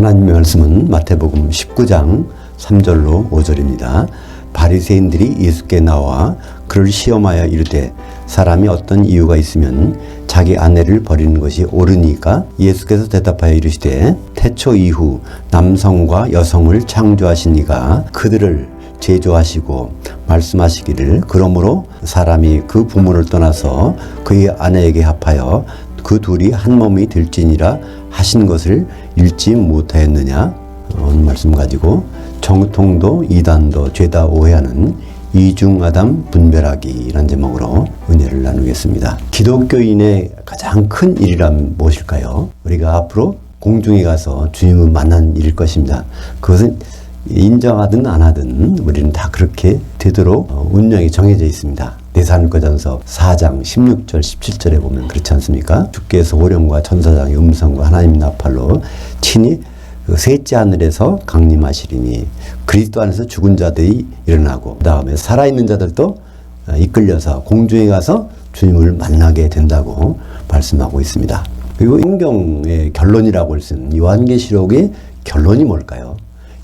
하나님의 말씀은 마태복음 19장 3절로 5절입니다. 바리새인들이 예수께 나와 그를 시험하여 이르되 사람이 어떤 이유가 있으면 자기 아내를 버리는 것이 옳으니까? 예수께서 대답하여 이르시되 태초 이후 남성과 여성을 창조하신 이가 그들을 제조하시고 말씀하시기를 그러므로 사람이 그 부모를 떠나서 그의 아내에게 합하여 그 둘이 한 몸이 될지니라 하신 것을 읽지 못하였느냐? 오늘 말씀 가지고 정통도 이단도 죄다 오해하는 이중아담 분별하기라는 제목으로 은혜를 나누겠습니다. 기독교인의 가장 큰 일이란 무엇일까요? 우리가 앞으로 공중에 가서 주님을 만난 일일 것입니다. 그것은 인정하든 안 하든 우리는 다 그렇게 되도록 운명이 정해져 있습니다. 데살로니가전서 4장 16절 17절에 보면 그렇지 않습니까? 주께서 호령과 천사장의 음성과 하나님 나팔로 친히 그 셋째 하늘에서 강림하시리니 그리스도 안에서 죽은 자들이 일어나고 그 다음에 살아있는 자들도 이끌려서 공중에 가서 주님을 만나게 된다고 말씀하고 있습니다. 그리고 성경의 결론이라고 할 수 있는 요한계시록의 결론이 뭘까요?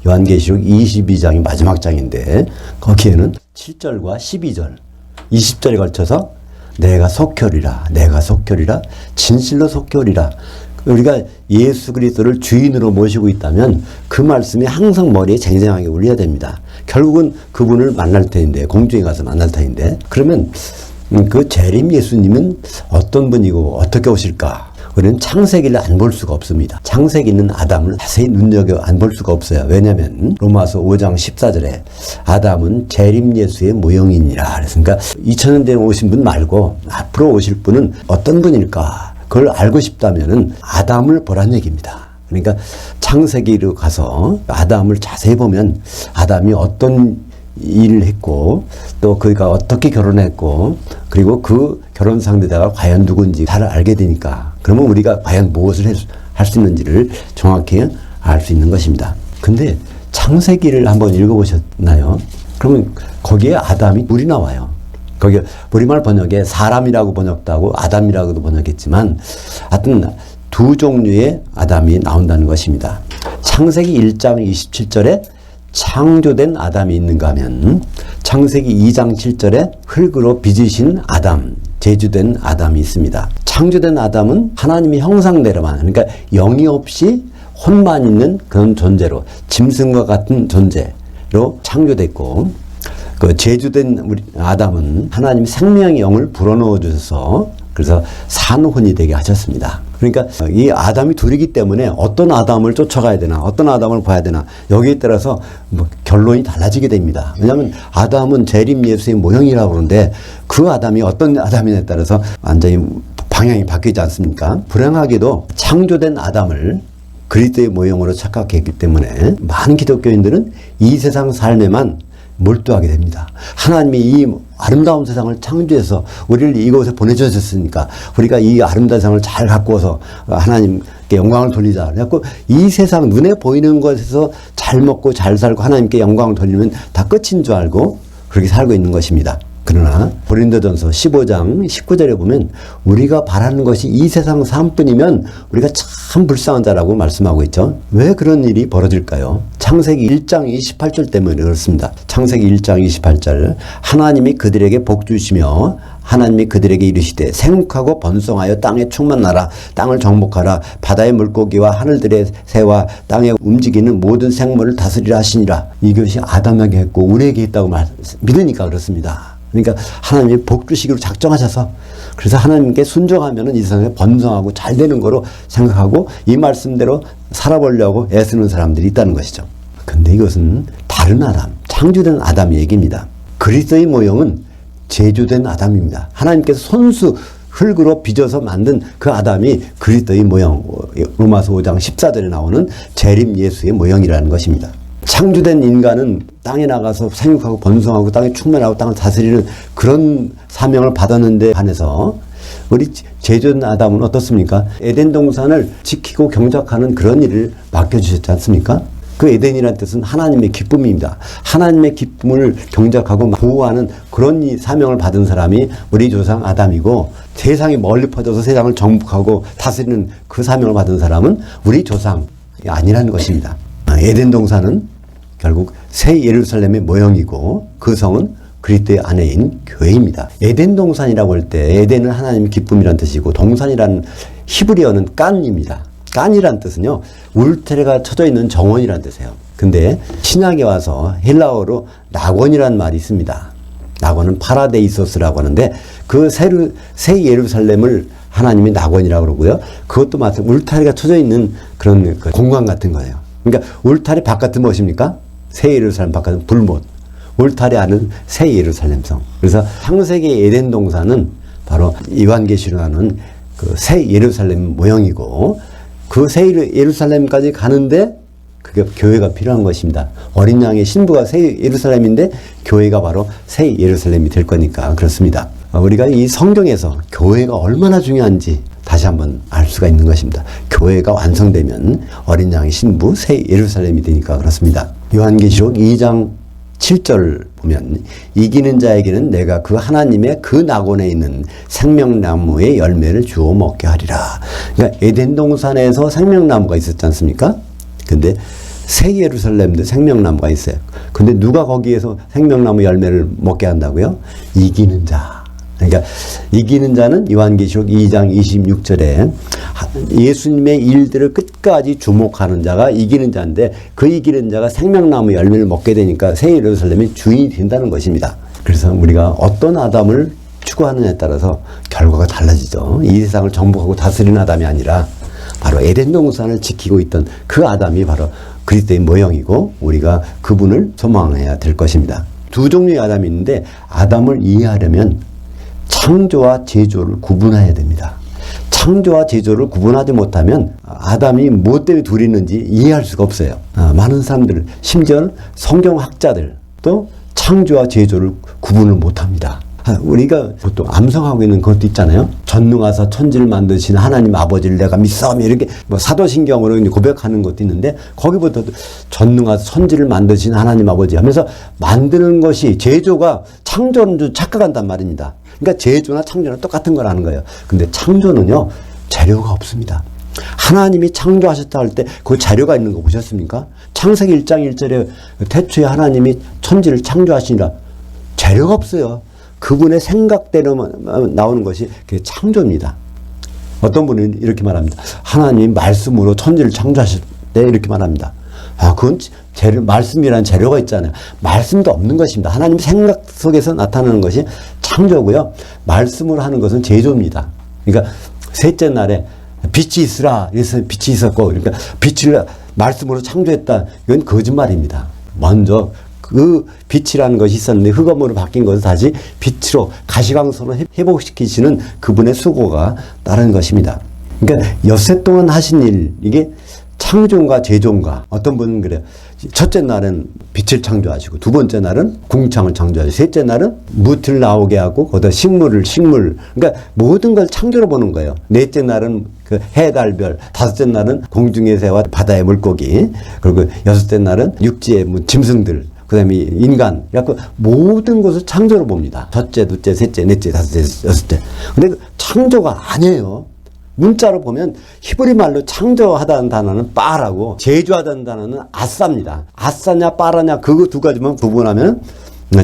요한계시록 22장이 마지막 장인데 거기에는 7절과 12절 20절에 걸쳐서 내가 속결이라 진실로 속결이라. 우리가 예수 그리스도를 주인으로 모시고 있다면 그 말씀이 항상 머리에 쟁쟁하게 울려야 됩니다. 결국은 그분을 만날 터인데 공중에 가서 만날 터인데 그러면 그 재림 예수님은 어떤 분이고 어떻게 오실까? 우리는 창세기를 안 볼 수가 없습니다. 창세기는 아담을 자세히 눈여겨 안 볼 수가 없어요. 왜냐하면 로마서 5장 14절에 아담은 재림 예수의 모형이니라. 그러니까 2000년 된 오신 분 말고 앞으로 오실 분은 어떤 분일까? 그걸 알고 싶다면은 아담을 보란 얘기입니다. 그러니까 창세기로 가서 아담을 자세히 보면 아담이 어떤 일을 했고 또 그가 어떻게 결혼했고 그리고 그 결혼 상대자가 과연 누군지 잘 알게 되니까 그러면 우리가 과연 무엇을 할 수 있는지를 정확히 알 수 있는 것입니다. 근데 창세기를 한번 읽어보셨나요? 그러면 거기에 아담이 둘이 나와요. 거기 우리말 번역에 사람이라고 번역도 아담이라고도 번역했지만 하여튼 두 종류의 아담이 나온다는 것입니다. 창세기 1장 27절에 창조된 아담이 있는가 하면 창세기 2장 7절에 흙으로 빚으신 아담, 제주된 아담이 있습니다. 창조된 아담은 하나님의 형상대로만 그러니까 영이 없이 혼만 있는 그런 존재로 짐승과 같은 존재로 창조됐고 그 제주된 우리 아담은 하나님이 생명의 영을 불어넣어 주셔서 그래서 산혼이 되게 하셨습니다. 그러니까 이 아담이 둘이기 때문에 어떤 아담을 쫓아가야 되나 어떤 아담을 봐야 되나 여기에 따라서 결론이 달라지게 됩니다. 왜냐하면 아담은 재림 예수의 모형이라고 그러는데 그 아담이 어떤 아담이냐에 따라서 완전히 방향이 바뀌지 않습니까? 불행하게도 창조된 아담을 그리스도의 모형으로 착각했기 때문에 많은 기독교인들은 이 세상 삶에만 몰두하게 됩니다. 하나님이 이 아름다운 세상을 창조해서 우리를 이곳에 보내주셨으니까 우리가 이 아름다운 세상을 잘 가꾸어서 하나님께 영광을 돌리자. 그래갖고 이 세상 눈에 보이는 것에서 잘 먹고 잘 살고 하나님께 영광을 돌리면 다 끝인 줄 알고 그렇게 살고 있는 것입니다. 그러나 고린도전서 15장 19절에 보면 우리가 바라는 것이 이 세상 삶뿐이면 우리가 참 불쌍한 자라고 말씀하고 있죠. 왜 그런 일이 벌어질까요? 창세기 1장 28절 때문에 그렇습니다. 창세기 1장 28절 하나님이 그들에게 복 주시며 하나님이 그들에게 이르시되 생육하고 번성하여 땅에 충만하라 땅을 정복하라 바다의 물고기와 하늘들의 새와 땅에 움직이는 모든 생물을 다스리라 하시니라. 이것이 아담에게 했고 우리에게 했다고 믿으니까 그렇습니다. 그러니까 하나님이 복 주시기로 작정하셔서 그래서 하나님께 순종하면은 이 세상에 번성하고 잘 되는 거로 생각하고 이 말씀대로 살아보려고 애쓰는 사람들이 있다는 것이죠. 근데 이것은 다른 아담, 창조된 아담의 얘기입니다. 그리스도의 모형은 제조된 아담입니다. 하나님께서 손수 흙으로 빚어서 만든 그 아담이 그리스도의 모형, 로마서 5장 14절에 나오는 재림 예수의 모형이라는 것입니다. 창조된 인간은 땅에 나가서 생육하고 번성하고 땅에 충만하고 땅을 다스리는 그런 사명을 받았는데 한해서 우리 제조된 아담은 어떻습니까? 에덴 동산을 지키고 경작하는 그런 일을 맡겨주셨지 않습니까? 그 에덴이라는 뜻은 하나님의 기쁨입니다. 하나님의 기쁨을 경작하고 보호하는 그런 사명을 받은 사람이 우리 조상 아담이고 세상이 멀리 퍼져서 세상을 정복하고 다스리는 그 사명을 받은 사람은 우리 조상 아니라는 것입니다. 에덴 동산은 결국 새 예루살렘의 모형이고 그 성은 그리스도의 아내인 교회입니다. 에덴 동산이라고 할 때 에덴은 하나님의 기쁨이란 뜻이고 동산이란 히브리어는 깐입니다. 깐이란 뜻은요, 울타리가 쳐져 있는 정원이란 뜻이에요. 근데 신약에 와서 헬라어로 낙원이란 말이 있습니다. 낙원은 파라데이소스라고 하는데 그 새 예루살렘을 하나님이 낙원이라고 그러고요. 그것도 마찬가지로 울타리가 쳐져 있는 그런 공간 같은 거예요. 그러니까 울타리 바깥은 무엇입니까? 새 예루살렘 바깥은 불못. 울타리 안은 새 예루살렘성. 그래서 창세기 에덴 동산은 바로 요한계시로 하는 그 새 예루살렘 모형이고 그 새 예루살렘까지 가는데 그게 교회가 필요한 것입니다. 어린 양의 신부가 새 예루살렘인데 교회가 바로 새 예루살렘이 될 거니까 그렇습니다. 우리가 이 성경에서 교회가 얼마나 중요한지 다시 한번 알 수가 있는 것입니다. 교회가 완성되면 어린 양의 신부 새 예루살렘이 되니까 그렇습니다. 요한계시록 2장 7절 보면 이기는 자에게는 내가 그 하나님의 그 낙원에 있는 생명나무의 열매를 주어 먹게 하리라. 그러니까 에덴 동산에서 생명나무가 있었지 않습니까? 근데 새 예루살렘도 생명나무가 있어요. 근데 누가 거기에서 생명나무 열매를 먹게 한다고요? 이기는 자. 그러니까 이기는 자는 요한계시록 2장 26절에 예수님의 일들을 끝까지 주목하는 자가 이기는 자인데 그 이기는 자가 생명나무 열매를 먹게 되니까 새 예루살렘이 주인이 된다는 것입니다. 그래서 우리가 어떤 아담을 추구하느냐에 따라서 결과가 달라지죠. 이 세상을 정복하고 다스리는 아담이 아니라 바로 에덴 동산을 지키고 있던 그 아담이 바로 그리스도의 모형이고 우리가 그분을 소망해야 될 것입니다. 두 종류의 아담이 있는데 아담을 이해하려면 창조와 제조를 구분해야 됩니다. 창조와 제조를 구분하지 못하면 아담이 무엇 때문에 둘이 있는지 이해할 수가 없어요. 많은 사람들, 심지어는 성경학자들도 창조와 제조를 구분을 못합니다. 우리가 보통 암송하고 있는 것도 있잖아요. 전능하사 천지를 만드신 하나님 아버지를 내가 믿사오며 이렇게 뭐 사도신경으로 고백하는 것도 있는데 거기부터도 전능하사 천지를 만드신 하나님 아버지 하면서 만드는 것이 제조가 창조는 좀 착각한단 말입니다. 그러니까 제조나 창조는 똑같은 거라는 거예요. 근데 창조는요, 재료가 없습니다. 하나님이 창조하셨다 할 때 그 자료가 있는 거 보셨습니까? 창세기 1장 1절에 태초에 하나님이 천지를 창조하시니라. 재료가 없어요. 그분의 생각대로만 나오는 것이 그게 창조입니다. 어떤 분은 이렇게 말합니다. 하나님 말씀으로 천지를 창조하실 때 이렇게 말합니다. 그건 재료, 말씀이라는 재료가 있잖아요. 말씀도 없는 것입니다. 하나님 생각 속에서 나타나는 것이 창조고요. 말씀으로 하는 것은 제조입니다. 그러니까 셋째 날에 빛이 있으라. 그래서 빛이 있었고, 그러니까 빛을 말씀으로 창조했다. 이건 거짓말입니다. 먼저 그 빛이라는 것이 있었는데 흑암으로 바뀐 것을 다시 빛으로 가시광선으로 회복시키시는 그분의 수고가 따른 것입니다. 그러니까 엿새 동안 하신 일, 이게 창조인가 제조인가. 어떤 분은 그래요. 첫째 날은 빛을 창조하시고 두 번째 날은 궁창을 창조하시고 셋째 날은 무틀 나오게 하고 거기다 식물 그러니까 모든 걸 창조로 보는 거예요. 넷째 날은 그 해, 달, 별, 다섯째 날은 공중의 새와 바다의 물고기, 그리고 여섯째 날은 육지의 짐승들, 그 다음에 인간. 그래갖고 모든 것을 창조로 봅니다. 첫째, 둘째, 셋째, 넷째, 다섯째, 여섯째. 근데 그 창조가 아니에요. 문자로 보면 히브리 말로 창조하다는 단어는 빠라고 제조하다는 단어는 아싸입니다. 아싸냐 빠라냐 그거 두 가지만 구분하면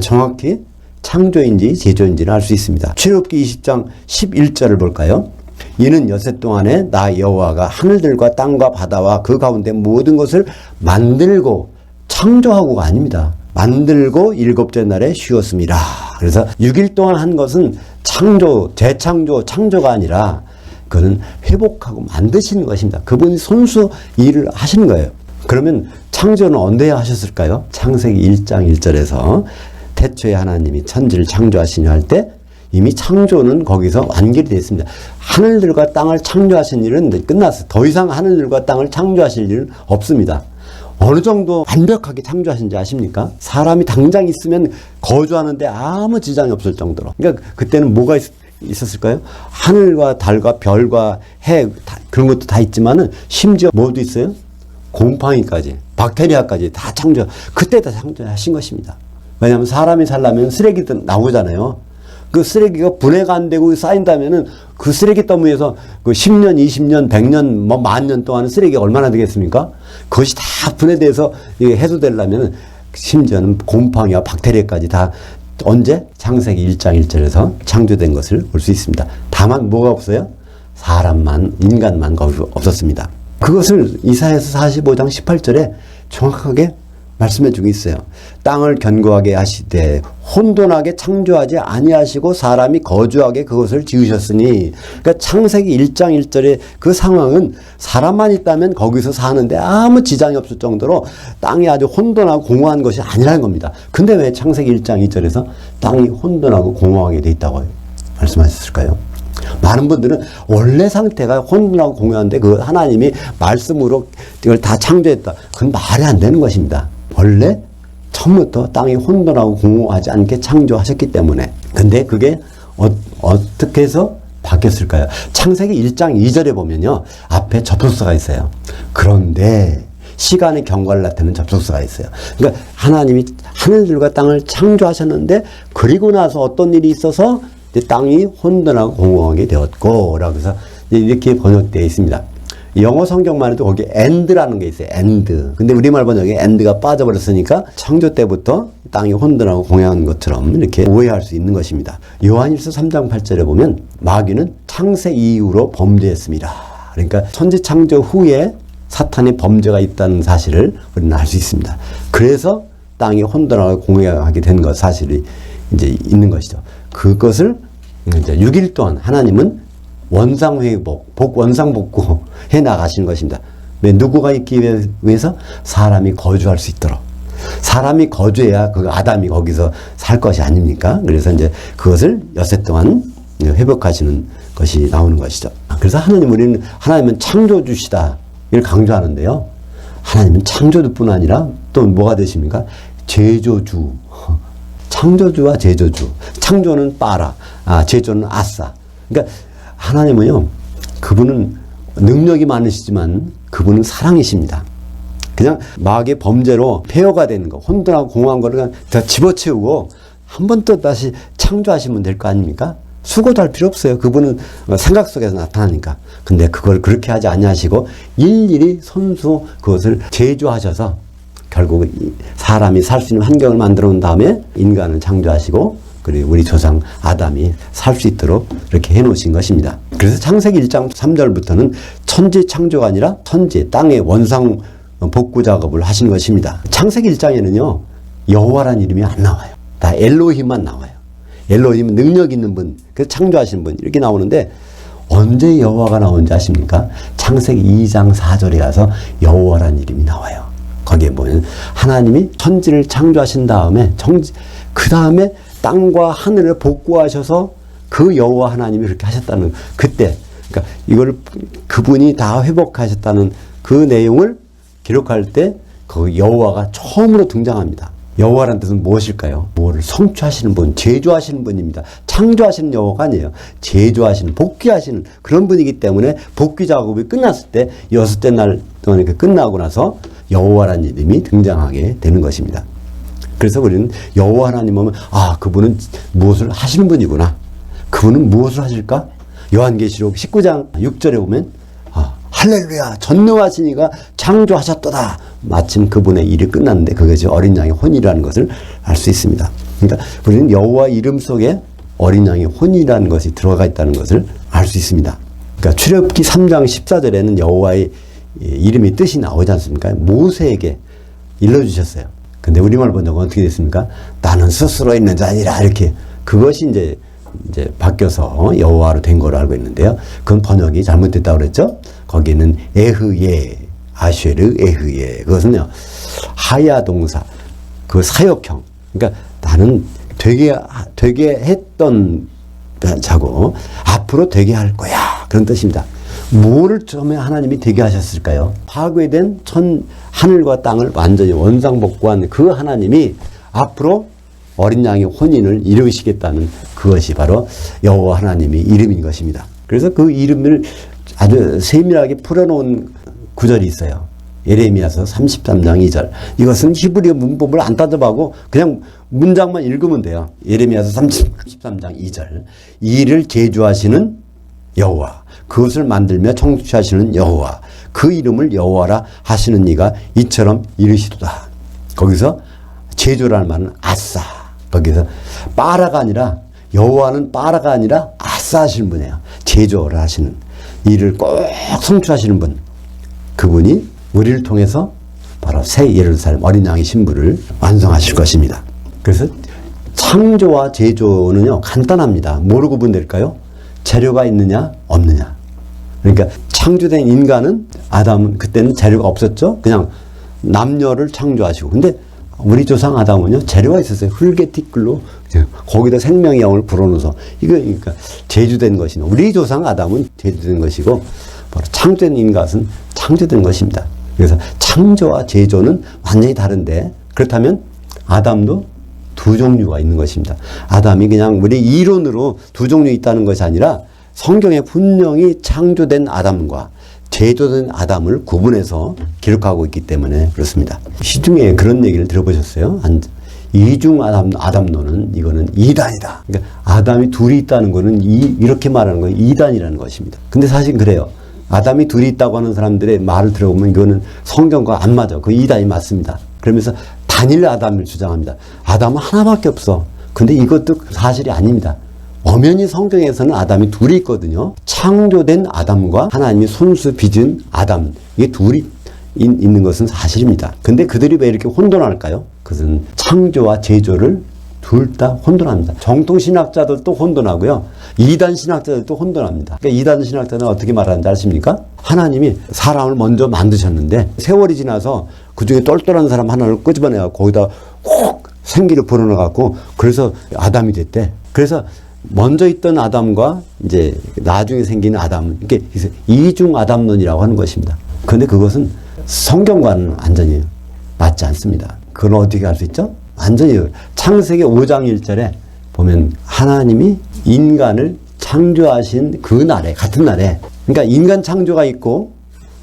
정확히 창조인지 제조인지를 알 수 있습니다. 출애굽기 20장 11절을 볼까요? 이는 엿새 동안에 나 여호와가 하늘들과 땅과 바다와 그 가운데 모든 것을 만들고 창조하고가 아닙니다. 만들고 일곱째 날에 쉬었습니다. 그래서 6일 동안 한 것은 창조, 재창조, 창조가 아니라 그거는 회복하고 만드시는 것입니다. 그분이 손수 일을 하시는 거예요. 그러면 창조는 언제 하셨을까요? 창세기 1장 1절에서 태초에 하나님이 천지를 창조하시냐 할 때 이미 창조는 거기서 완결이 됐습니다. 하늘들과 땅을 창조하신 일은 끝났어요. 더 이상 하늘들과 땅을 창조하실 일은 없습니다. 어느 정도 완벽하게 창조하신지 아십니까? 사람이 당장 있으면 거주하는데 아무 지장이 없을 정도로. 그러니까 그때는 뭐가 있었을까요? 하늘과 달과 별과 해 그런 것도 다 있지만은 심지어 뭐도 있어요? 곰팡이까지 박테리아까지 다 그때 다 창조하신 것입니다. 왜냐하면 사람이 살려면 쓰레기도 나오잖아요. 그 쓰레기가 분해가 안 되고 쌓인다면은 그 쓰레기 더미에서 그 10년, 20년, 100년, 뭐 10,000년 동안 쓰레기가 얼마나 되겠습니까? 그것이 다 분해돼서 해소되려면은 심지어는 곰팡이와 박테리아까지 다 언제? 창세기 1장 1절에서 창조된 것을 볼 수 있습니다. 다만 뭐가 없어요? 사람만, 인간만 거기 없었습니다. 그것을 이사야서 45장 18절에 정확하게 말씀해 주고 있어요. 땅을 견고하게 하시되 혼돈하게 창조하지 아니하시고 사람이 거주하게 그것을 지으셨으니, 그러니까 창세기 1장 1절의 그 상황은 사람만 있다면 거기서 사는데 아무 지장이 없을 정도로 땅이 아주 혼돈하고 공허한 것이 아니라는 겁니다. 근데 왜 창세기 1장 2절에서 땅이 혼돈하고 공허하게 돼 있다고 말씀하셨을까요? 많은 분들은 원래 상태가 혼돈하고 공허한데 그 하나님이 말씀으로 이걸 다 창조했다. 그건 말이 안 되는 것입니다. 원래 처음부터 땅이 혼돈하고 공허하지 않게 창조하셨기 때문에. 근데 그게 어떻게 해서 바뀌었을까요? 창세기 1장 2절에 보면요, 앞에 접속사가 있어요. 그런데 시간의 경과를 나타내는 접속사가 있어요. 그러니까 하나님이 하늘들과 땅을 창조하셨는데 그리고 나서 어떤 일이 있어서 땅이 혼돈하고 공허하게 되었고 라고 해서 이렇게 번역되어 있습니다. 영어 성경만 해도 거기에 end라는 게 있어요. end. 근데 우리말 번역에 end가 빠져버렸으니까 창조 때부터 땅이 혼돈하고 공허한 것처럼 이렇게 오해할 수 있는 것입니다. 요한일서 3장 8절에 보면 마귀는 창세 이후로 범죄했습니다. 그러니까 천지 창조 후에 사탄의 범죄가 있다는 사실을 우리는 알 수 있습니다. 그래서 땅이 혼돈하고 공허하게 된 것 사실이 이제 있는 것이죠. 그것을 이제 6일 동안 하나님은 원상회복, 원상복구 해 나가시는 것입니다. 왜? 누구가 있기 위해서? 사람이 거주할 수 있도록. 사람이 거주해야 그 아담이 거기서 살 것이 아닙니까? 그래서 이제 그것을 엿새 동안 회복하시는 것이 나오는 것이죠. 그래서 우리는 하나님은 창조주시다. 이걸 강조하는데요. 하나님은 창조주뿐 아니라 또 뭐가 되십니까? 제조주. 창조주와 제조주. 창조는 빠라, 제조는 아싸. 그러니까 하나님은요, 그분은 능력이 많으시지만 그분은 사랑이십니다. 그냥 마귀의 범죄로 폐허가 되는 거, 혼돈하고 공허한 거를 그냥 다 집어채우고 한 번 또 다시 창조하시면 될 거 아닙니까? 수고도 할 필요 없어요. 그분은 생각 속에서 나타나니까. 근데 그걸 그렇게 하지 아니하시고 일일이 손수 그것을 제조하셔서 결국 사람이 살 수 있는 환경을 만들어 놓은 다음에 인간을 창조하시고 그리고 우리 조상 아담이 살 수 있도록 이렇게 해놓으신 것입니다. 그래서 창세기 1장 3절부터는 천지 창조가 아니라 천지, 땅의 원상 복구 작업을 하신 것입니다. 창세기 1장에는요, 여호와라는 이름이 안 나와요. 다 엘로힘만 나와요. 엘로힘은 능력 있는 분, 그 창조하신 분 이렇게 나오는데 언제 여호와가 나오는지 아십니까? 창세기 2장 4절에 가서 여호와라는 이름이 나와요. 거기에 보면 하나님이 천지를 창조하신 다음에 그 다음에 땅과 하늘을 복구하셔서 그 여호와 하나님이 그렇게 하셨다는 그때, 그러니까 이걸 그분이 다 회복하셨다는 그 내용을 기록할 때 그 여호와가 처음으로 등장합니다. 여호와라는 뜻은 무엇일까요? 뭐를 성취하시는 분, 제조하시는 분입니다. 창조하시는 여호와가 아니에요. 제조하시는, 복귀하시는 그런 분이기 때문에 복귀 작업이 끝났을 때 6대 날 동안 이렇게 끝나고 나서 여호와라는 이름이 등장하게 되는 것입니다. 그래서 우리는 여호와 하나님 보면 그분은 무엇을 하시는 분이구나. 그분은 무엇을 하실까? 요한계시록 19장 6절에 보면 할렐루야 전능하신 이가 창조하셨도다. 마침 그분의 일이 끝났는데 그것이 어린 양의 혼이라는 것을 알 수 있습니다. 그러니까 우리는 여호와 이름 속에 어린 양의 혼이라는 것이 들어가 있다는 것을 알 수 있습니다. 그러니까 출애굽기 3장 14절에는 여호와의 이름이 뜻이 나오지 않습니까? 모세에게 일러주셨어요. 근데 우리말 번역은 어떻게 됐습니까? 나는 스스로 있는 자 아니라 이렇게 그것이 이제 바뀌어서 여호와로 된 거로 알고 있는데요. 그건 번역이 잘못됐다고 그랬죠? 거기는 에흐예, 아쉐르 에흐예. 그것은요, 하야 동사, 그 사역형. 그러니까 나는 되게 했던 자고 앞으로 되게 할 거야. 그런 뜻입니다. 뭐를 처음에 하나님이 되게 하셨을까요? 파괴된 하늘과 땅을 완전히 원상복구한 그 하나님이 앞으로 어린 양의 혼인을 이루시겠다는 그것이 바로 여호와 하나님의 이름인 것입니다. 그래서 그 이름을 아주 세밀하게 풀어놓은 구절이 있어요. 예레미야서 33장 2절. 이것은 히브리어 문법을 안 따져봐고 그냥 문장만 읽으면 돼요. 예레미야서 33장 2절. 이를 제주하시는 여호와, 그것을 만들며 청취하시는 여호와, 그 이름을 여호와라 하시는 이가 이처럼 이르시도다. 거기서 제조라는 말은 아싸. 거기서 빠라가 아니라, 여호와는 빠라가 아니라 아싸 하시는 분이에요. 제조를 하시는, 일을 꼭 성취하시는 분. 그분이 우리를 통해서 바로 새 예루살렘 어린 양의 신부를 완성하실 것입니다. 그래서 창조와 제조는요 간단합니다. 뭐로 구분될까요? 재료가 있느냐 없느냐. 그러니까 창조된 인간은, 아담은 그때는 재료가 없었죠. 그냥 남녀를 창조하시고. 근데 우리 조상 아담은요 재료가 있었어요. 흙의 티끌로 거기다 생명의 영을 불어넣어서, 이거 그러니까 제주된 것이나, 우리 조상 아담은 제주된 것이고 바로 창조된 인간은 창조된 것입니다. 그래서 창조와 제조는 완전히 다른데, 그렇다면 아담도 두 종류가 있는 것입니다. 아담이 그냥 우리 이론으로 두 종류 있다는 것이 아니라 성경에 분명히 창조된 아담과 제조된 아담을 구분해서 기록하고 있기 때문에 그렇습니다. 시중에 그런 얘기를 들어보셨어요? 이중 아담론은, 이거는 이단이다. 그러니까 아담이 둘이 있다는 거는 이렇게 말하는 건 이단이라는 것입니다. 근데 사실 그래요. 아담이 둘이 있다고 하는 사람들의 말을 들어보면 이거는 성경과 안 맞아. 그 이단이 맞습니다. 그러면서 단일 아담을 주장합니다. 아담은 하나밖에 없어. 근데 이것도 사실이 아닙니다. 엄연히 성경에서는 아담이 둘이 있거든요. 창조된 아담과 하나님이 손수 빚은 아담, 이게 둘이 있는 것은 사실입니다. 근데 그들이 왜 이렇게 혼돈할까요? 그것은 창조와 제조를 둘 다 혼돈합니다. 정통 신학자들도 혼돈하고요. 이단 신학자들도 혼돈합니다. 그러니까 이단 신학자는 어떻게 말하는지 아십니까? 하나님이 사람을 먼저 만드셨는데 세월이 지나서 그중에 똘똘한 사람 하나를 끄집어내고 거기다 콕 생기를 불어넣어갖고 그래서 아담이 됐대. 그래서 먼저 있던 아담과 이제 나중에 생긴 아담, 이게 이중 아담론이라고 하는 것입니다. 그런데 그것은 성경과는 완전히 맞지 않습니다. 그건 어떻게 할 수 있죠? 완전히 창세기 5장 1절에 보면 하나님이 인간을 창조하신 그 날에, 같은 날에, 그러니까 인간 창조가 있고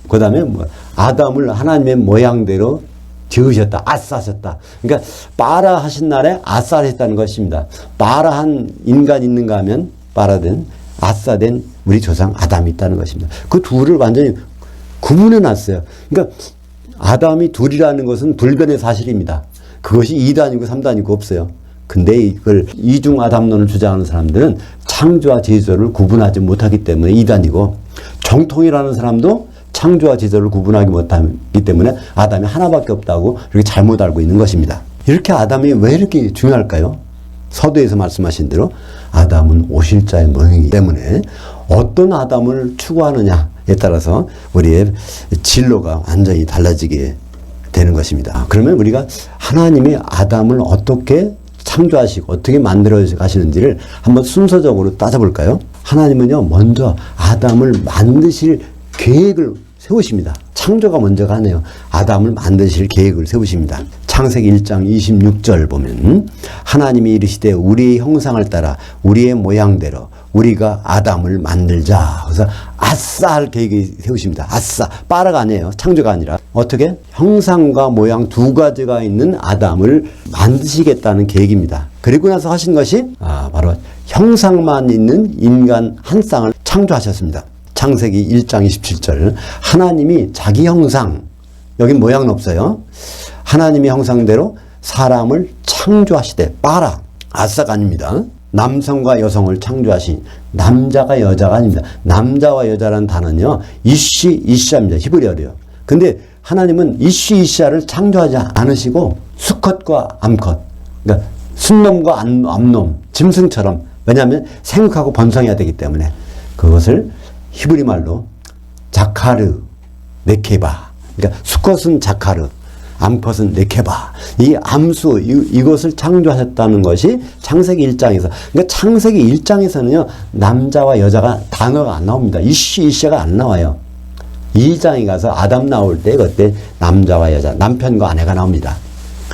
그 다음에 뭐 아담을 하나님의 모양대로 지으셨다, 아싸하셨다. 그러니까 빠라 하신 날에 아싸하셨다는 것입니다. 빠라한 인간 있는가 하면 빠라된, 아싸된 우리 조상 아담이 있다는 것입니다. 그 둘을 완전히 구분해 놨어요. 그러니까 아담이 둘이라는 것은 불변의 사실입니다. 그것이 2단이고 3단이고 없어요. 근데 이걸 이중 아담론을 주장하는 사람들은 창조와 제조를 구분하지 못하기 때문에 2단이고, 정통이라는 사람도 창조와 제조를 구분하기 못하기 때문에 아담이 하나밖에 없다고 이렇게 잘못 알고 있는 것입니다. 이렇게 아담이 왜 이렇게 중요할까요? 서두에서 말씀하신 대로 아담은 오실자의 모형이기 때문에 어떤 아담을 추구하느냐에 따라서 우리의 진로가 완전히 달라지게 되는 것입니다. 그러면 우리가 하나님이 아담을 어떻게 창조하시고 어떻게 만들어 가시는지를 한번 순서적으로 따져볼까요? 하나님은요 먼저 아담을 만드실 계획을 세우십니다. 창조가 먼저가 아니에요. 아담을 만드실 계획을 세우십니다. 창세기 1장 26절 보면 하나님이 이르시되 우리의 형상을 따라 우리의 모양대로 우리가 아담을 만들자. 그래서 아싸 할 계획을 세우십니다. 아싸. 빠라가 아니에요. 창조가 아니라. 어떻게? 형상과 모양 두 가지가 있는 아담을 만드시겠다는 계획입니다. 그리고 나서 하신 것이 바로 형상만 있는 인간 한 쌍을 창조하셨습니다. 창세기 1장 27절 하나님이 자기 형상, 여긴 모양은 없어요. 하나님의 형상대로 사람을 창조하시되, 빠라, 아싸가 아닙니다. 남성과 여성을 창조하신, 남자가 여자가 아닙니다. 남자와 여자라는 단어는요 이쉬 이샤입니다. 히브리어로요. 근데 하나님은 이쉬 이샤를 창조하지 않으시고 수컷과 암컷, 그러니까 순놈과 암놈, 짐승처럼, 왜냐하면 생육하고 번성해야 되기 때문에 그것을 히브리 말로 자카르, 네케바, 그러니까 수컷은 자카르, 암컷은 네케바, 이 암수, 이것을 창조하셨다는 것이 창세기 1장에서, 그러니까 창세기 1장에서는요 남자와 여자가 단어가 안 나옵니다. 이쉬 이샤가 안 나와요. 2장에 가서 아담 나올 때 그때 남자와 여자, 남편과 아내가 나옵니다.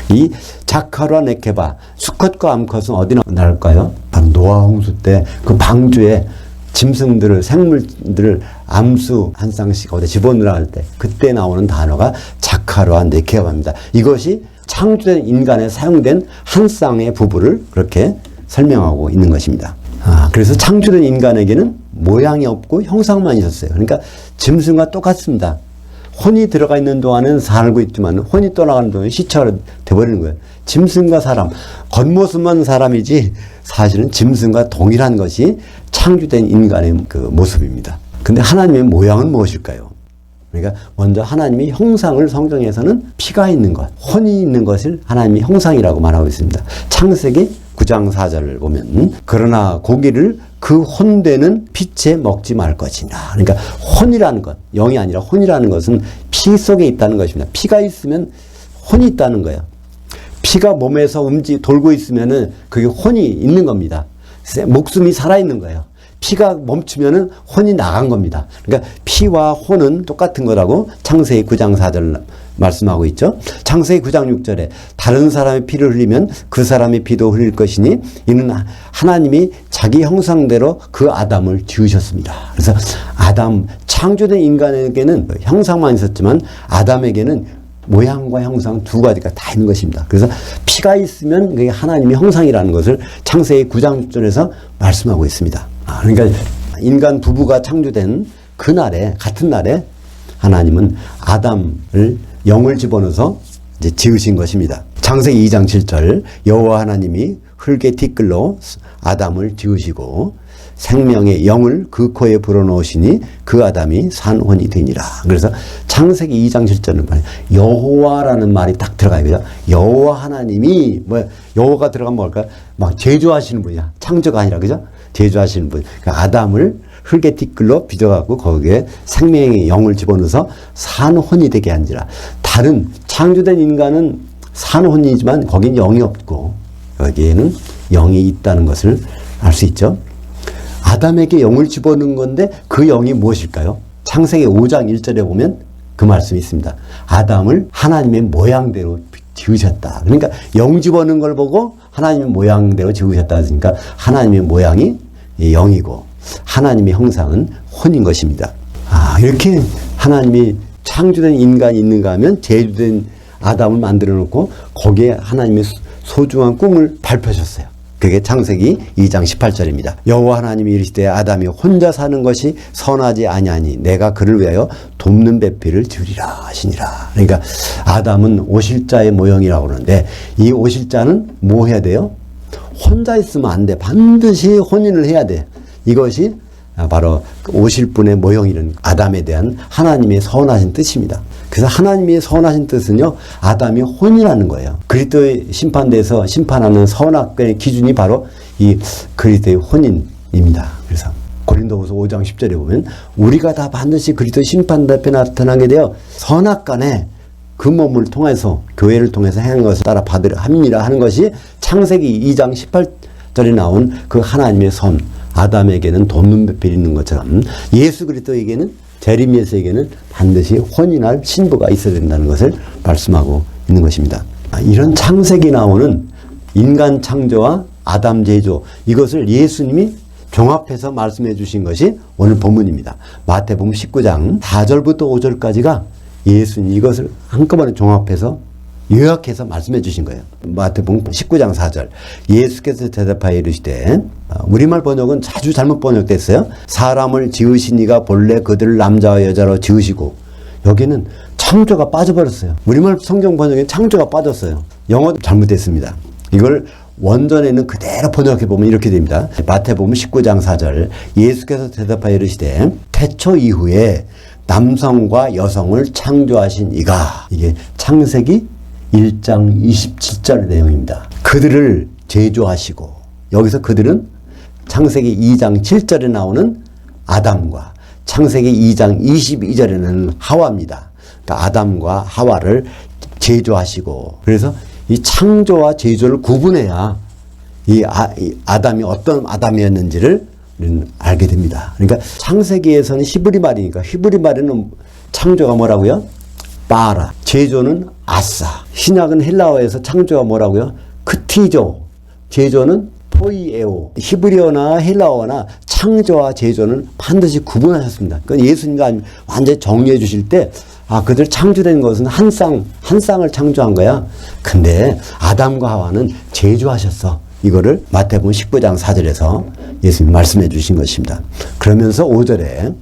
이 자카르와 네케바, 수컷과 암컷은 어디 나올까요? 바로 노아 홍수 때 그 방주에 짐승들을, 생물들을 암수 한 쌍씩 어디 집어넣으라 할 때 그때 나오는 단어가 자카르와 네케바입니다. 이것이 창조된 인간에 사용된 한 쌍의 부부를 그렇게 설명하고 있는 것입니다. 그래서 창조된 인간에게는 모양이 없고 형상만 있었어요. 그러니까 짐승과 똑같습니다. 혼이 들어가 있는 동안은 살고 있지만 혼이 떠나가는 동안은 시체가 돼버리는 거예요. 짐승과 사람, 겉모습만 사람이지 사실은 짐승과 동일한 것이 창조된 인간의 그 모습입니다. 근데 하나님의 모양은 무엇일까요? 그러니까 먼저 하나님의 형상을 성경에서는 피가 있는 것, 혼이 있는 것을 하나님의 형상이라고 말하고 있습니다. 창세기 9장 4절을 보면 그러나 고기를 그 혼되는 피째 먹지 말 것이냐. 그러니까 혼이라는 것, 영이 아니라 혼이라는 것은 피 속에 있다는 것입니다. 피가 있으면 혼이 있다는 거예요. 피가 몸에서 돌고 있으면은 그게 혼이 있는 겁니다. 목숨이 살아있는 거예요. 피가 멈추면은 혼이 나간 겁니다. 그러니까 피와 혼은 똑같은 거라고 창세기 9장 4절 말씀하고 있죠. 창세기 9장 6절에 다른 사람의 피를 흘리면 그 사람의 피도 흘릴 것이니 이는 하나님이 자기 형상대로 그 아담을 지으셨습니다. 그래서 아담, 창조된 인간에게는 형상만 있었지만 아담에게는 모양과 형상 두 가지가 다 있는 것입니다. 그래서 피가 있으면 그게 하나님의 형상이라는 것을 창세기 9장 6절에서 말씀하고 있습니다. 그러니까 인간 부부가 창조된 그날에, 같은 날에 하나님은 아담을 영을 집어넣어서 이제 지으신 것입니다. 창세기 2장 7절 여호와 하나님이 흙의 티끌로 아담을 지으시고 생명의 영을 그 코에 불어넣으시니 그 아담이 산혼이 되니라. 그래서 창세기 2장 7절은 여호와라는 말이 딱 들어가요. 그죠? 여호와 하나님이 여호와가 들어가면 뭘까? 막 제조하시는 분이야. 창조가 아니라 그죠? 제조하시는 분. 그러니까 아담을 흙의 티끌로 빚어갖고 거기에 생명의 영을 집어넣어서 산혼이 되게 한지라. 다른 창조된 인간은 산혼이지만 거긴 영이 없고 여기에는 영이 있다는 것을 알 수 있죠. 아담에게 영을 집어넣은 건데 그 영이 무엇일까요? 창세기 5장 1절에 보면 그 말씀이 있습니다. 아담을 하나님의 모양대로 지으셨다. 그러니까 영 집어넣은 걸 보고 하나님의 모양대로 지으셨다. 그러니까 하나님의 모양이 영이고 하나님의 형상은 혼인 것입니다. 이렇게 하나님이 창조된 인간이 있는가 하면 제조된 아담을 만들어 놓고 거기에 하나님의 소중한 꿈을 발표하셨어요. 그게 창세기 2장 18절입니다. 여호와 하나님이 이르시되 아담이 혼자 사는 것이 선하지 아니하니 내가 그를 위하여 돕는 배필을 주리라 하시니라. 그러니까 아담은 오실자의 모형이라고 그러는데 이 오실자는 뭐 해야 돼요? 혼자 있으면 안 돼. 반드시 혼인을 해야 돼. 이것이 바로 오실 분의 모형이는 아담에 대한 하나님의 선하신 뜻입니다. 그래서 하나님의 선하신 뜻은요, 아담이 혼이라는 거예요. 그리스도의 심판대에서 심판하는 선악의 기준이 바로 이 그리스도의 혼인입니다. 그래서 고린도후서 5장 10절에 보면 우리가 다 반드시 그리스도의 심판 앞에 나타나게 되어 선악간에 그 몸을 통해서 교회를 통해서 행한 것을 따라 받으려 합니다 하는 것이 창세기 2장 18절에 나온 그 하나님의 선, 아담에게는 돕는 배필이 있는 것처럼 예수 그리스도에게는 재림예수에게는 반드시 혼인할 신부가 있어야 된다는 것을 말씀하고 있는 것입니다. 이런 창세기 나오는 인간 창조와 아담 제조, 이것을 예수님이 종합해서 말씀해 주신 것이 오늘 본문입니다. 마태복음 19장 4절부터 5절까지가 예수님이 이것을 한꺼번에 종합해서 요약해서 말씀해 주신 거예요. 마태복음 19장 4절 예수께서 대답하여 이르시되, 우리말 번역은 자주 잘못 번역됐어요. 사람을 지으신 이가 본래 그들을 남자와 여자로 지으시고, 여기는 창조가 빠져버렸어요. 우리말 성경 번역에 창조가 빠졌어요. 영어도 잘못됐습니다. 이걸 원전에는 그대로 번역해 보면 이렇게 됩니다. 마태복음 19장 4절 예수께서 대답하여 이르시되 태초 이후에 남성과 여성을 창조하신 이가, 이게 창세기 1장 27절 내용입니다. 그들을 제조하시고, 여기서 그들은 창세기 2장 7절에 나오는 아담과 창세기 2장 22절에는 하와입니다. 그러니까 아담과 하와를 제조하시고, 그래서 이 창조와 제조를 구분해야 이 아담이 어떤 아담이었는지를 우리는 알게 됩니다. 그러니까 창세기에서는 히브리 말이니까 히브리 말에는 창조가 뭐라고요? 빠라. 제조는 아싸. 신약은 헬라어에서 창조가 뭐라고요? 크티조. 제조는 포이에오. 히브리어나 헬라어나 창조와 제조는 반드시 구분하셨습니다. 그 예수님도 완전히 정리해 주실 때 그들 창조된 것은 한 쌍을 창조한 거야. 근데 아담과 하와는 제조하셨어. 이거를 마태복음 19장 4절에서 예수님이 말씀해 주신 것입니다. 그러면서 5절에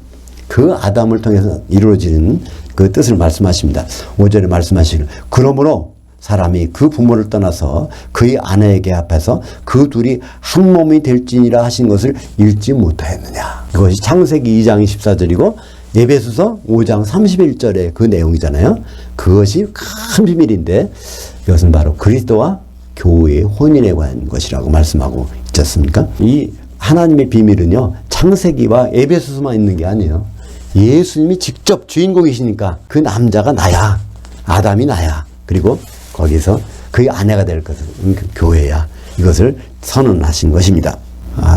그 아담을 통해서 이루어지는 그 뜻을 말씀하십니다. 5절에 말씀하시는 그러므로 사람이 그 부모를 떠나서 그의 아내에게 합해서 그 둘이 한 몸이 될지니라 하신 것을 읽지 못하였느냐. 이것이 창세기 2장 14절이고 에베소서 5장 31절의 그 내용이잖아요. 그것이 큰 비밀인데 이것은 바로 그리스도와 교회의 혼인에 관한 것이라고 말씀하고 있지 않습니까? 이 하나님의 비밀은요, 창세기와 에베소서만 있는 게 아니에요. 예수님이 직접 주인공이시니까 그 남자가 나야, 아담이 나야, 그리고 거기서 그의 아내가 될 것은 교회야. 이것을 선언하신 것입니다.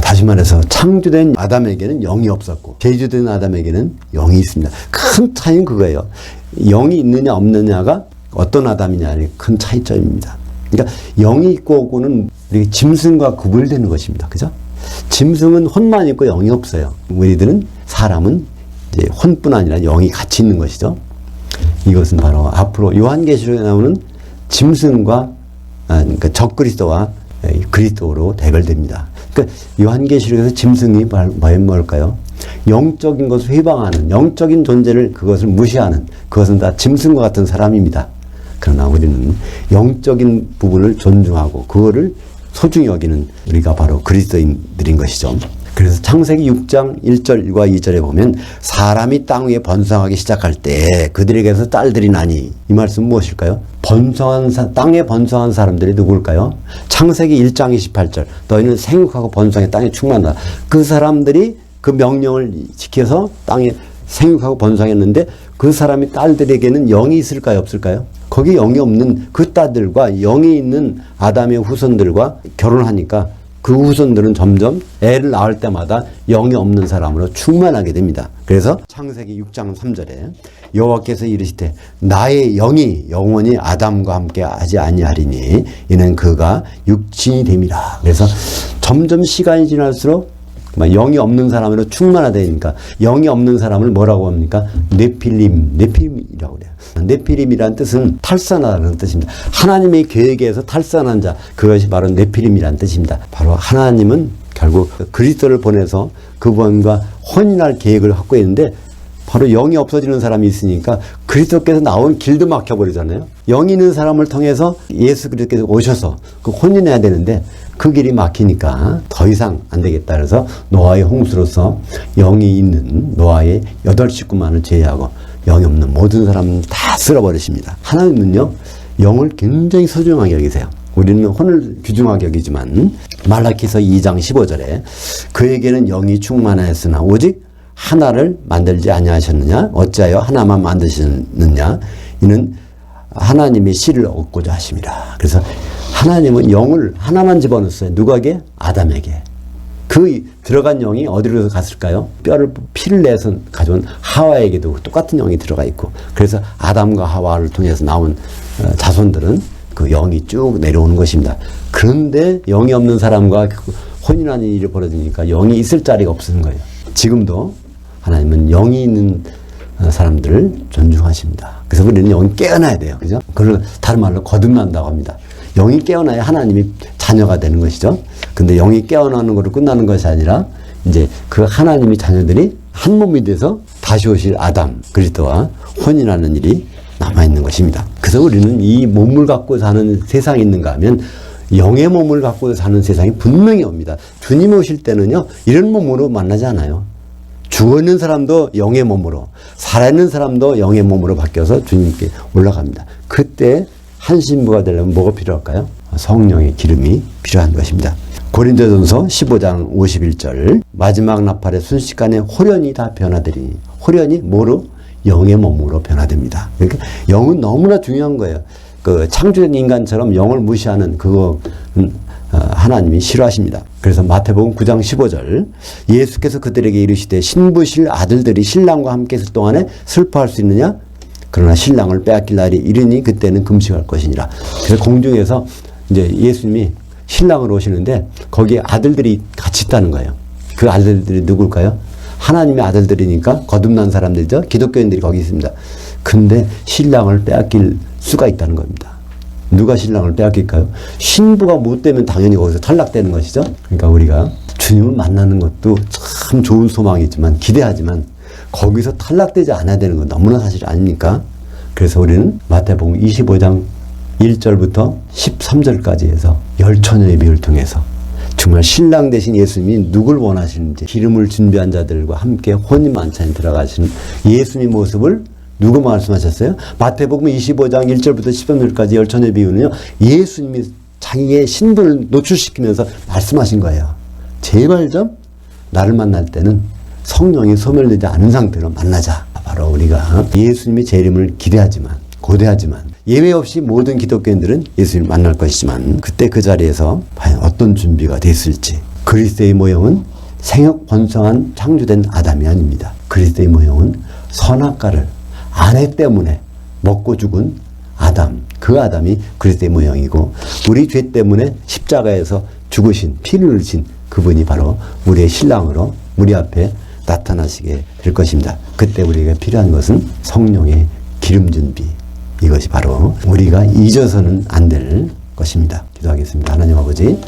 다시 말해서 창조된 아담에게는 영이 없었고 제조된 아담에게는 영이 있습니다. 큰 차이는 그거예요. 영이 있느냐 없느냐가 어떤 아담이냐의 큰 차이점입니다. 그러니까 영이 있고 없고는 우리 짐승과 구분되는 것입니다. 그죠? 짐승은 혼만 있고 영이 없어요. 우리들은 사람은 이제 혼뿐 아니라 영이 같이 있는 것이죠. 이것은 바로 앞으로 요한계시록에 나오는 짐승과 그러니까 적그리스도와 그리스도로 대별됩니다. 그러니까 요한계시록에서 짐승이 뭘까요? 영적인 것을 회방하는, 영적인 존재를 그것을 무시하는, 그것은 다 짐승과 같은 사람입니다. 그러나 우리는 영적인 부분을 존중하고 그거를 소중히 여기는 우리가 바로 그리스도인들인 것이죠. 그래서 창세기 6장 1절과 2절에 보면 사람이 땅 위에 번성하기 시작할 때 그들에게서 딸들이 나니, 이 말씀은 무엇일까요? 땅에 번성한 사람들이 누굴까요? 창세기 1장 28절 너희는 생육하고 번성해 땅에 충만하다. 그 사람들이 그 명령을 지켜서 땅에 생육하고 번성했는데 그 사람이 딸들에게는 영이 있을까요? 없을까요? 거기 영이 없는 그 딸들과 영이 있는 아담의 후손들과 결혼하니까 그 후손들은 점점 애를 낳을 때마다 영이 없는 사람으로 충만하게 됩니다. 그래서 창세기 6장 3절에 여호와께서 이르시되 나의 영이 영원히 아담과 함께 하지 아니하리니 이는 그가 육신이 됨이라. 그래서 점점 시간이 지날수록 영이 없는 사람으로 충만하다니까 영이 없는 사람을 뭐라고 합니까? 네필림이라고 그래요. 네필림이라는 뜻은 탈선하다는 뜻입니다. 하나님의 계획에서 탈선한 자, 그것이 바로 네필림이라는 뜻입니다. 바로 하나님은 결국 그리스도를 보내서 그분과 혼인할 계획을 갖고 있는데 바로 영이 없어지는 사람이 있으니까 그리스도께서 나온 길도 막혀버리잖아요. 영이 있는 사람을 통해서 예수 그리스도께서 오셔서 그 혼인해야 되는데 그 길이 막히니까 더 이상 안 되겠다. 그래서 노아의 홍수로서 영이 있는 노아의 8식구만을 제외하고 영이 없는 모든 사람은 다 쓸어버리십니다. 하나님은요, 영을 굉장히 소중하게 여기세요. 우리는 혼을 귀중하게 여기지만 말라키서 2장 15절에 그에게는 영이 충만하였으나 오직 하나를 만들지 아니하셨느냐? 어찌하여 하나만 만드시느냐? 이는 하나님의 씨를 얻고자 하심이라. 그래서 하나님은 영을 하나만 집어넣었어요. 누구에게? 아담에게. 그 들어간 영이 어디로 갔을까요? 피를 내서 가져온 하와에게도 똑같은 영이 들어가 있고, 그래서 아담과 하와를 통해서 나온 자손들은 그 영이 쭉 내려오는 것입니다. 그런데 영이 없는 사람과 혼인하는 일이 벌어지니까 영이 있을 자리가 없는 거예요. 지금도 하나님은 영이 있는 사람들을 존중하십니다. 그래서 우리는 영이 깨어나야 돼요. 그죠? 그걸 다른 말로 거듭난다고 합니다. 영이 깨어나야 하나님이 자녀가 되는 것이죠. 근데 영이 깨어나는 것으로 끝나는 것이 아니라 이제 그 하나님의 자녀들이 한 몸이 돼서 다시 오실 아담, 그리스도와 혼인하는 일이 남아있는 것입니다. 그래서 우리는 이 몸을 갖고 사는 세상이 있는가 하면 영의 몸을 갖고 사는 세상이 분명히 옵니다. 주님 오실 때는요, 이런 몸으로 만나지 않아요. 죽어있는 사람도 영의 몸으로, 살아있는 사람도 영의 몸으로 바뀌어서 주님께 올라갑니다. 그때 한 신부가 되려면 뭐가 필요할까요? 성령의 기름이 필요한 것입니다. 고린도전서 15장 51절 마지막 나팔의 순식간에 홀연이 다 변화되리니, 홀연이 뭐로? 영의 몸으로 변화됩니다. 그러니까 영은 너무나 중요한 거예요. 그 창조된 인간처럼 영을 무시하는 그거 하나님이 싫어하십니다. 그래서 마태복음 9장 15절 예수께서 그들에게 이르시되 신부실 아들들이 신랑과 함께 있을 동안에 슬퍼할 수 있느냐? 그러나 신랑을 빼앗길 날이 이르니 그때는 금식할 것이니라. 그래서 공중에서 이제 예수님이 신랑으로 오시는데 거기에 아들들이 같이 있다는 거예요. 그 아들들이 누굴까요? 하나님의 아들들이니까 거듭난 사람들이죠. 기독교인들이 거기 있습니다. 근데 신랑을 빼앗길 수가 있다는 겁니다. 누가 신랑을 빼앗길까요? 신부가 못 되면 당연히 거기서 탈락되는 것이죠. 그러니까 우리가 주님을 만나는 것도 참 좋은 소망이지만 기대하지만 거기서 탈락되지 않아야 되는 건 너무나 사실 아닙니까? 그래서 우리는 마태복음 25장 1절부터 13절까지 해서 열처녀의 비유를 통해서 정말 신랑 되신 예수님이 누굴 원하시는지 기름을 준비한 자들과 함께 혼인 만찬에 들어가시는 예수님의 모습을 누구 말씀하셨어요? 마태복음 25장 1절부터 13절까지 열처녀의 비유는요, 예수님이 자기의 신분을 노출시키면서 말씀하신 거예요. 제발 좀 나를 만날 때는 성령이 소멸되지 않은 상태로 만나자. 바로 우리가 예수님의 재림을 기대하지만 고대하지만 예외 없이 모든 기독교인들은 예수님을 만날 것이지만 그때 그 자리에서 과연 어떤 준비가 됐을지. 그리스도의 모형은 생육 번성한 창조된 아담이 아닙니다. 그리스도의 모형은 선악과를 아내 때문에 먹고 죽은 아담, 그 아담이 그리스도의 모형이고 우리 죄 때문에 십자가에서 죽으신 피를 흘리신 그분이 바로 우리의 신랑으로 우리 앞에 나타나시게 될 것입니다. 그때 우리에게 필요한 것은 성령의 기름 준비, 이것이 바로 우리가 잊어서는 안 될 것입니다. 기도하겠습니다. 하나님 아버지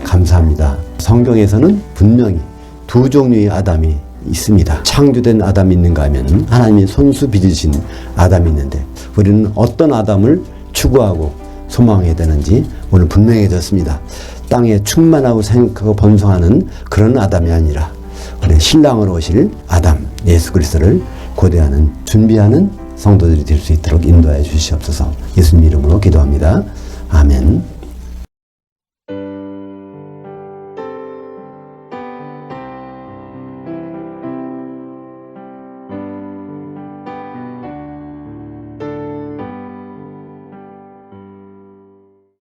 감사합니다. 성경에서는 분명히 두 종류의 아담이 있습니다. 창조된 아담이 있는가 하면 하나님이 손수 빚으신 아담이 있는데 우리는 어떤 아담을 추구하고 소망해야 되는지 오늘 분명해졌습니다. 땅에 충만하고 생육하고 번성하는 그런 아담이 아니라 우리 신랑으로 오실 아담 예수 그리스도를 고대하는 준비하는 성도들이 될 수 있도록 인도하여 주시옵소서. 예수님 이름으로 기도합니다. 아멘.